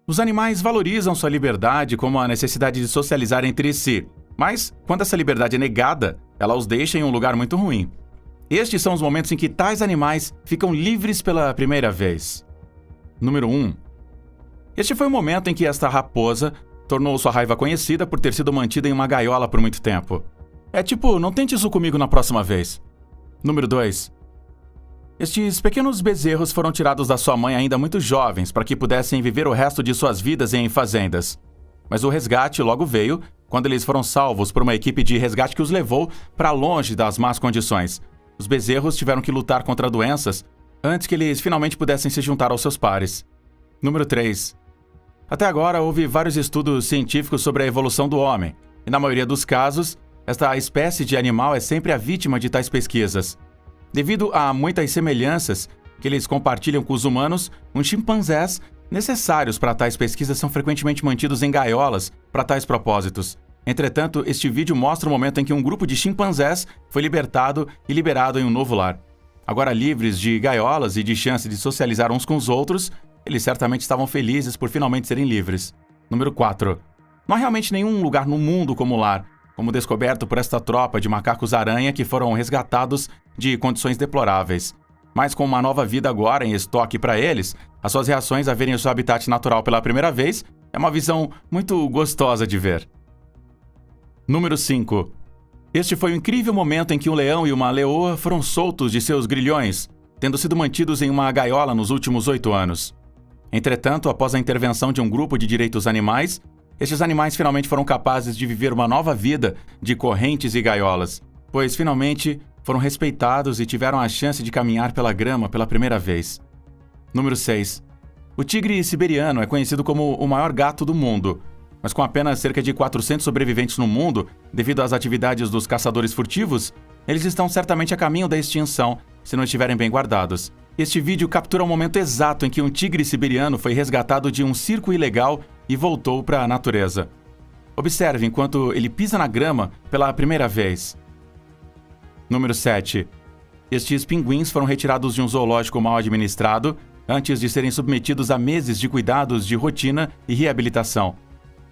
Os animais valorizam sua liberdade como a necessidade de socializar entre si, mas, quando essa liberdade é negada, ela os deixa em um lugar muito ruim. Estes são os momentos em que tais animais ficam livres pela primeira vez. Número 1. Este foi o momento em que esta raposa tornou sua raiva conhecida por ter sido mantida em uma gaiola por muito tempo. É tipo, não tente isso comigo na próxima vez. Número 2. Estes pequenos bezerros foram tirados da sua mãe ainda muito jovens para que pudessem viver o resto de suas vidas em fazendas. Mas o resgate logo veio quando eles foram salvos por uma equipe de resgate que os levou para longe das más condições. Os bezerros tiveram que lutar contra doenças antes que eles finalmente pudessem se juntar aos seus pares. Número 3. Até agora, houve vários estudos científicos sobre a evolução do homem, e na maioria dos casos, esta espécie de animal é sempre a vítima de tais pesquisas. Devido a muitas semelhanças que eles compartilham com os humanos, os chimpanzés necessários para tais pesquisas são frequentemente mantidos em gaiolas para tais propósitos. Entretanto, este vídeo mostra o momento em que um grupo de chimpanzés foi libertado e liberado em um novo lar. Agora livres de gaiolas e de chance de socializar uns com os outros, eles certamente estavam felizes por finalmente serem livres. Número 4. Não há realmente nenhum lugar no mundo como lar, como descoberto por esta tropa de macacos-aranha que foram resgatados de condições deploráveis. Mas com uma nova vida agora em estoque para eles, as suas reações a verem o seu habitat natural pela primeira vez é uma visão muito gostosa de ver. Número 5. Este foi o incrível momento em que um leão e uma leoa foram soltos de seus grilhões, tendo sido mantidos em uma gaiola nos últimos 8 anos. Entretanto, após a intervenção de um grupo de direitos animais, estes animais finalmente foram capazes de viver uma nova vida de correntes e gaiolas, pois finalmente foram respeitados e tiveram a chance de caminhar pela grama pela primeira vez. Número 6. O tigre siberiano é conhecido como o maior gato do mundo, mas com apenas cerca de 400 sobreviventes no mundo, devido às atividades dos caçadores furtivos, eles estão certamente a caminho da extinção se não estiverem bem guardados. Este vídeo captura o momento exato em que um tigre siberiano foi resgatado de um circo ilegal e voltou para a natureza. Observe enquanto ele pisa na grama pela primeira vez. Número 7. Estes pinguins foram retirados de um zoológico mal administrado antes de serem submetidos a meses de cuidados de rotina e reabilitação.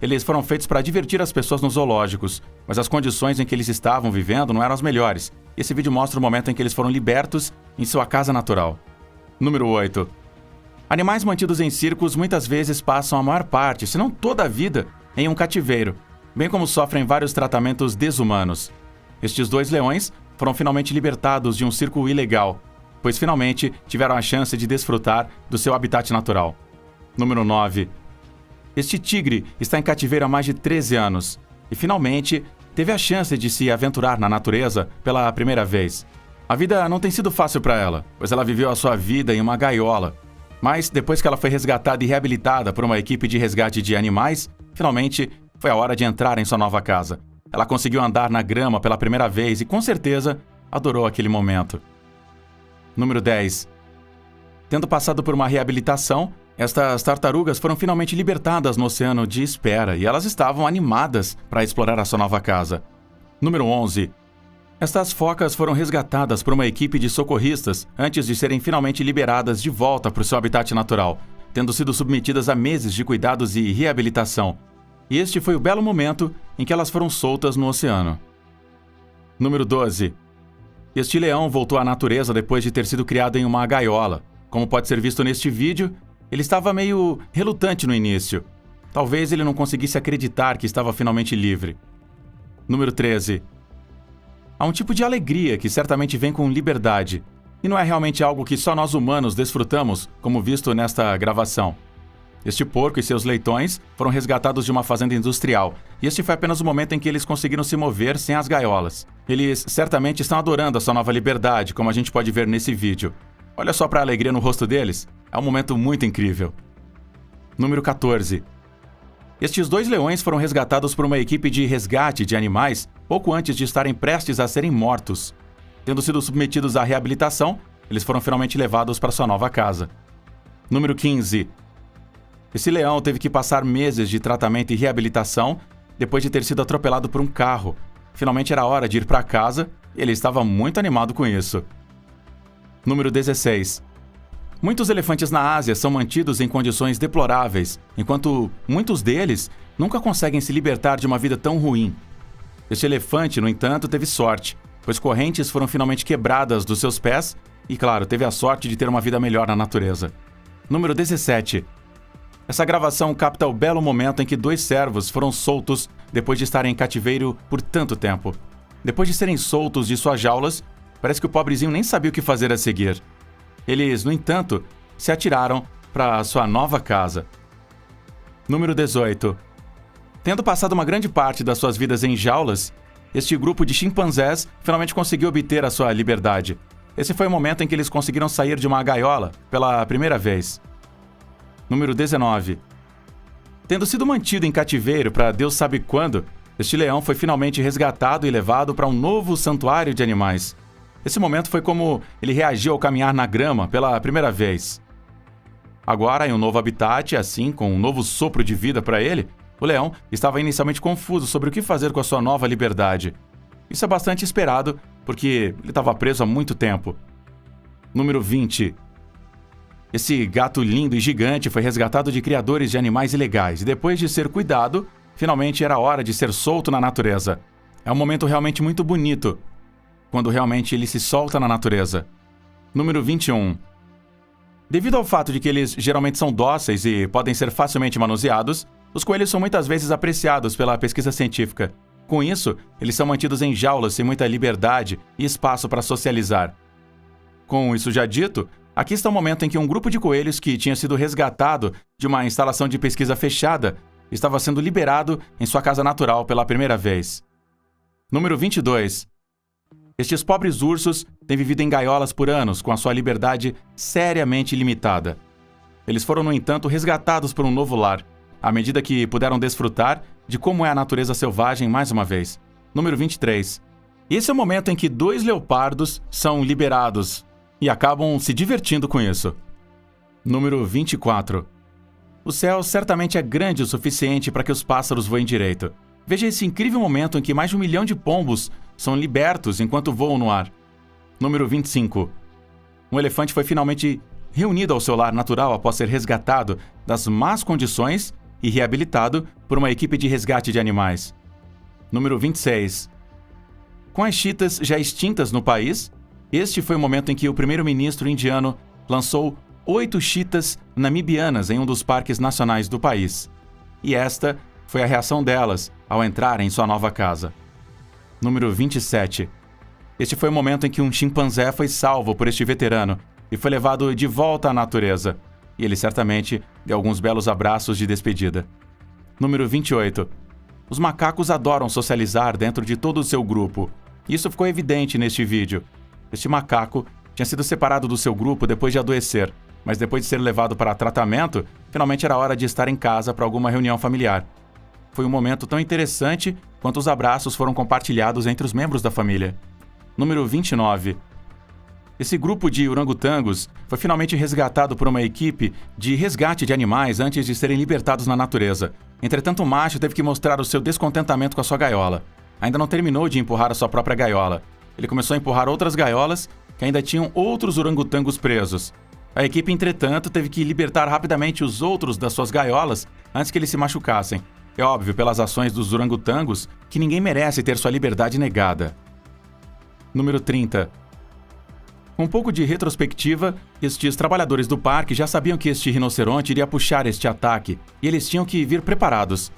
Eles foram feitos para divertir as pessoas nos zoológicos, mas as condições em que eles estavam vivendo não eram as melhores. Esse vídeo mostra o momento em que eles foram libertos em sua casa natural. Número 8. Animais mantidos em circos muitas vezes passam a maior parte, se não toda a vida, em um cativeiro, bem como sofrem vários tratamentos desumanos. Estes 2 leões foram finalmente libertados de um circo ilegal, pois finalmente tiveram a chance de desfrutar do seu habitat natural. Número 9. Este tigre está em cativeiro há mais de 13 anos e finalmente teve a chance de se aventurar na natureza pela primeira vez. A vida não tem sido fácil para ela, pois ela viveu a sua vida em uma gaiola. Mas depois que ela foi resgatada e reabilitada por uma equipe de resgate de animais, finalmente foi a hora de entrar em sua nova casa. Ela conseguiu andar na grama pela primeira vez e com certeza adorou aquele momento. Número 10. Tendo passado por uma reabilitação, estas tartarugas foram finalmente libertadas no oceano de espera e elas estavam animadas para explorar a sua nova casa. Número 11. Estas focas foram resgatadas por uma equipe de socorristas antes de serem finalmente liberadas de volta para o seu habitat natural, tendo sido submetidas a meses de cuidados e reabilitação. E este foi o belo momento em que elas foram soltas no oceano. Número 12. Este leão voltou à natureza depois de ter sido criado em uma gaiola. Como pode ser visto neste vídeo, ele estava meio relutante no início. Talvez ele não conseguisse acreditar que estava finalmente livre. Número 13. Há um tipo de alegria que certamente vem com liberdade, e não é realmente algo que só nós humanos desfrutamos, como visto nesta gravação. Este porco e seus leitões foram resgatados de uma fazenda industrial, e este foi apenas o momento em que eles conseguiram se mover sem as gaiolas. Eles certamente estão adorando a sua nova liberdade, como a gente pode ver nesse vídeo. Olha só para a alegria no rosto deles, é um momento muito incrível. Número 14. Estes 2 leões foram resgatados por uma equipe de resgate de animais pouco antes de estarem prestes a serem mortos. Tendo sido submetidos à reabilitação, eles foram finalmente levados para sua nova casa. Número 15. Esse leão teve que passar meses de tratamento e reabilitação depois de ter sido atropelado por um carro. Finalmente era hora de ir para casa e ele estava muito animado com isso. Número 16. Muitos elefantes na Ásia são mantidos em condições deploráveis, enquanto muitos deles nunca conseguem se libertar de uma vida tão ruim. Este elefante, no entanto, teve sorte, pois correntes foram finalmente quebradas dos seus pés e, claro, teve a sorte de ter uma vida melhor na natureza. Número 17. Essa gravação capta o belo momento em que 2 servos foram soltos depois de estarem em cativeiro por tanto tempo. Depois de serem soltos de suas jaulas, parece que o pobrezinho nem sabia o que fazer a seguir. Eles, no entanto, se atiraram para sua nova casa. Número 18. Tendo passado uma grande parte das suas vidas em jaulas, este grupo de chimpanzés finalmente conseguiu obter a sua liberdade. Esse foi o momento em que eles conseguiram sair de uma gaiola pela primeira vez. Número 19. Tendo sido mantido em cativeiro para Deus sabe quando, este leão foi finalmente resgatado e levado para um novo santuário de animais. Esse momento foi como ele reagiu ao caminhar na grama pela primeira vez. Agora, em um novo habitat, assim, com um novo sopro de vida para ele, o leão estava inicialmente confuso sobre o que fazer com a sua nova liberdade. Isso é bastante esperado, porque ele estava preso há muito tempo. Número 20. Esse gato lindo e gigante foi resgatado de criadores de animais ilegais e depois de ser cuidado, finalmente era hora de ser solto na natureza. É um momento realmente muito bonito, quando realmente ele se solta na natureza. Número 21. Devido ao fato de que eles geralmente são dóceis e podem ser facilmente manuseados, os coelhos são muitas vezes apreciados pela pesquisa científica. Com isso, eles são mantidos em jaulas sem muita liberdade e espaço para socializar. Com isso já dito, aqui está o momento em que um grupo de coelhos que tinha sido resgatado de uma instalação de pesquisa fechada estava sendo liberado em sua casa natural pela primeira vez. Número 22. Estes pobres ursos têm vivido em gaiolas por anos, com a sua liberdade seriamente limitada. Eles foram, no entanto, resgatados por um novo lar, à medida que puderam desfrutar de como é a natureza selvagem mais uma vez. Número 23. Esse é o momento em que 2 leopardos são liberados e acabam se divertindo com isso. Número 24. O céu certamente é grande o suficiente para que os pássaros voem direito. Veja esse incrível momento em que mais de 1 milhão de pombos são libertos enquanto voam no ar. Número 25. Um elefante foi finalmente reunido ao seu lar natural após ser resgatado das más condições e reabilitado por uma equipe de resgate de animais. Número 26. Com as chitas já extintas no país, este foi o momento em que o primeiro-ministro indiano lançou 8 chitas namibianas em um dos parques nacionais do país. E esta foi a reação delas ao entrar em sua nova casa. Número 27. Este foi o momento em que um chimpanzé foi salvo por este veterano e foi levado de volta à natureza. E ele certamente deu alguns belos abraços de despedida. Número 28. Os macacos adoram socializar dentro de todo o seu grupo. Isso ficou evidente neste vídeo. Este macaco tinha sido separado do seu grupo depois de adoecer, mas depois de ser levado para tratamento, finalmente era hora de estar em casa para alguma reunião familiar. Foi um momento tão interessante quanto os abraços foram compartilhados entre os membros da família. Número 29. Esse grupo de orangotangos foi finalmente resgatado por uma equipe de resgate de animais antes de serem libertados na natureza. Entretanto, o macho teve que mostrar o seu descontentamento com a sua gaiola. Ainda não terminou de empurrar a sua própria gaiola. Ele começou a empurrar outras gaiolas que ainda tinham outros orangotangos presos. A equipe, entretanto, teve que libertar rapidamente os outros das suas gaiolas antes que eles se machucassem. É óbvio, pelas ações dos orangotangos, que ninguém merece ter sua liberdade negada. Número 30. Com um pouco de retrospectiva, estes trabalhadores do parque já sabiam que este rinoceronte iria puxar este ataque, e eles tinham que vir preparados.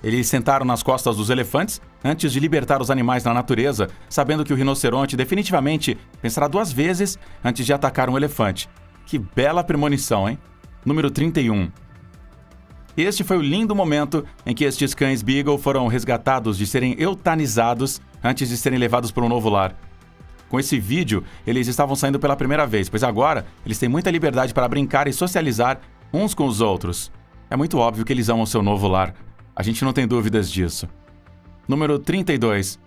Eles sentaram nas costas dos elefantes antes de libertar os animais na natureza, sabendo que o rinoceronte definitivamente pensará 2 vezes antes de atacar um elefante. Que bela premonição, hein? Número 31. Este foi o lindo momento em que estes cães Beagle foram resgatados de serem eutanizados antes de serem levados para um novo lar. Com esse vídeo, eles estavam saindo pela primeira vez, pois agora eles têm muita liberdade para brincar e socializar uns com os outros. É muito óbvio que eles amam seu novo lar. A gente não tem dúvidas disso. Número 32.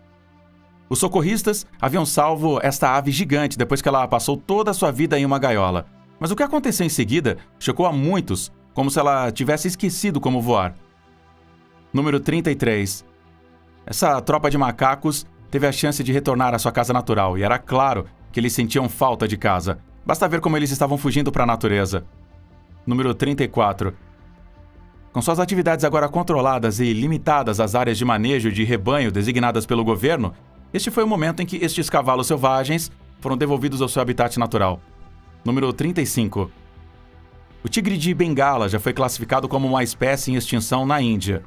Os socorristas haviam salvo esta ave gigante depois que ela passou toda a sua vida em uma gaiola. Mas o que aconteceu em seguida chocou a muitos, como se ela tivesse esquecido como voar. Número 33. Essa tropa de macacos teve a chance de retornar à sua casa natural e era claro que eles sentiam falta de casa. Basta ver como eles estavam fugindo para a natureza. Número 34. Com suas atividades agora controladas e limitadas às áreas de manejo de rebanho designadas pelo governo, este foi o momento em que estes cavalos selvagens foram devolvidos ao seu habitat natural. Número 35. O tigre de Bengala já foi classificado como uma espécie em extinção na Índia,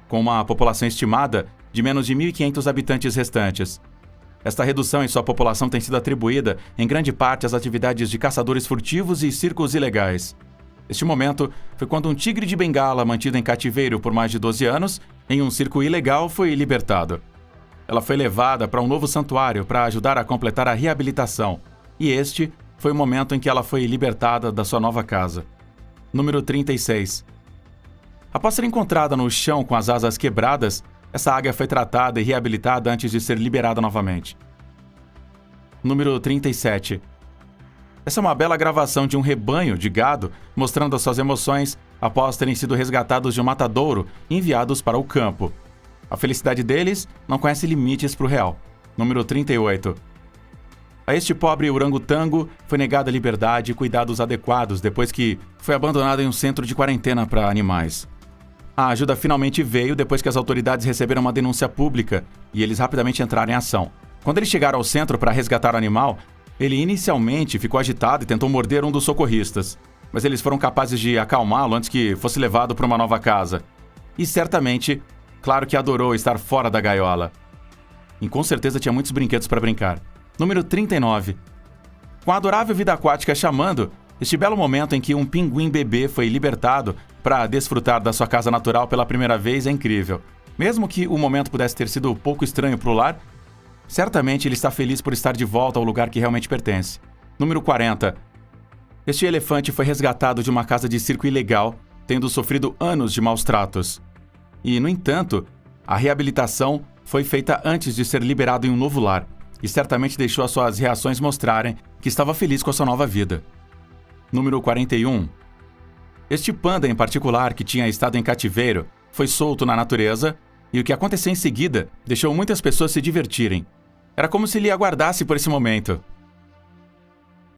com uma população estimada de menos de 1.500 habitantes restantes. Esta redução em sua população tem sido atribuída, em grande parte, às atividades de caçadores furtivos e circos ilegais. Este momento foi quando um tigre de Bengala, mantido em cativeiro por mais de 12 anos, em um circo ilegal, foi libertado. Ela foi levada para um novo santuário para ajudar a completar a reabilitação, e este foi o momento em que ela foi libertada da sua nova casa. Número 36. Após ser encontrada no chão com as asas quebradas, essa águia foi tratada e reabilitada antes de ser liberada novamente. Número 37. Essa é uma bela gravação de um rebanho de gado mostrando as suas emoções após terem sido resgatados de um matadouro e enviados para o campo. A felicidade deles não conhece limites para o real. Número 38. A este pobre orangotango foi negada a liberdade e cuidados adequados depois que foi abandonado em um centro de quarentena para animais. A ajuda finalmente veio depois que as autoridades receberam uma denúncia pública e eles rapidamente entraram em ação. Quando eles chegaram ao centro para resgatar o animal, ele inicialmente ficou agitado e tentou morder um dos socorristas, mas eles foram capazes de acalmá-lo antes que fosse levado para uma nova casa. E certamente, claro que adorou estar fora da gaiola. E com certeza tinha muitos brinquedos para brincar. Número 39. Com a adorável vida aquática chamando, este belo momento em que um pinguim bebê foi libertado para desfrutar da sua casa natural pela primeira vez é incrível. Mesmo que o momento pudesse ter sido um pouco estranho para o lar, certamente ele está feliz por estar de volta ao lugar que realmente pertence. Número 40. Este elefante foi resgatado de uma casa de circo ilegal, tendo sofrido anos de maus tratos. E, no entanto, a reabilitação foi feita antes de ser liberado em um novo lar, e certamente deixou as suas reações mostrarem que estava feliz com a sua nova vida. Número 41. Este panda em particular, que tinha estado em cativeiro, foi solto na natureza, e o que aconteceu em seguida deixou muitas pessoas se divertirem. Era como se ele aguardasse por esse momento.